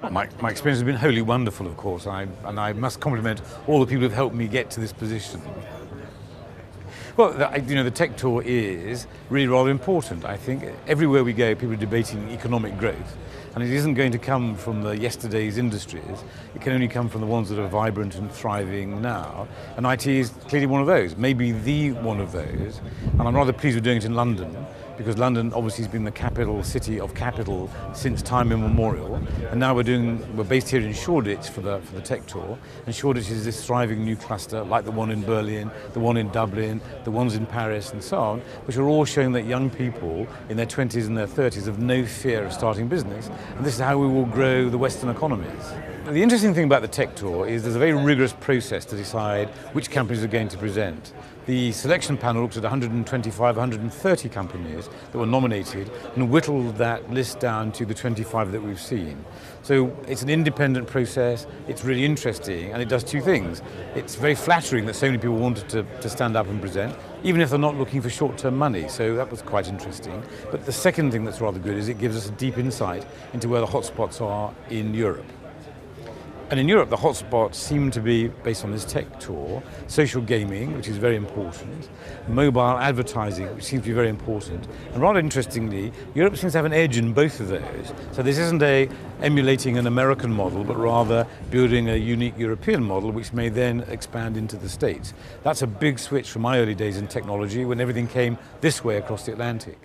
My experience has been wholly wonderful, of course, and I must compliment all the people who've helped me get to this position. Well, the tech tour is really rather important. I think everywhere we go, people are debating economic growth, and it isn't going to come from the yesterday's industries. It can only come from the ones that are vibrant and thriving now, and IT is clearly one of those, maybe the one of those. And I'm rather pleased we're doing it in London, because London obviously has been the capital city of capital since time immemorial, and now we're based here in Shoreditch for the tech tour, and Shoreditch is this thriving new cluster like the one in Berlin, the one in Dublin, the ones in Paris and so on, which are all showing that young people in their 20s and their 30s have no fear of starting business, and this is how we will grow the Western economies. The interesting thing about the tech tour is there's a very rigorous process to decide which companies are going to present. The selection panel looked at 125, 130 companies that were nominated and whittled that list down to the 25 that we've seen. So it's an independent process, it's really interesting, and it does two things. It's very flattering that so many people wanted to stand up and present, even if they're not looking for short-term money, so that was quite interesting. But the second thing that's rather good is it gives us a deep insight into where the hotspots are in Europe. And in Europe, the hotspots seem to be, based on this tech tour, social gaming, which is very important, mobile advertising, which seems to be very important, and rather interestingly, Europe seems to have an edge in both of those. So this isn't emulating an American model, but rather building a unique European model, which may then expand into the States. That's a big switch from my early days in technology, when everything came this way across the Atlantic.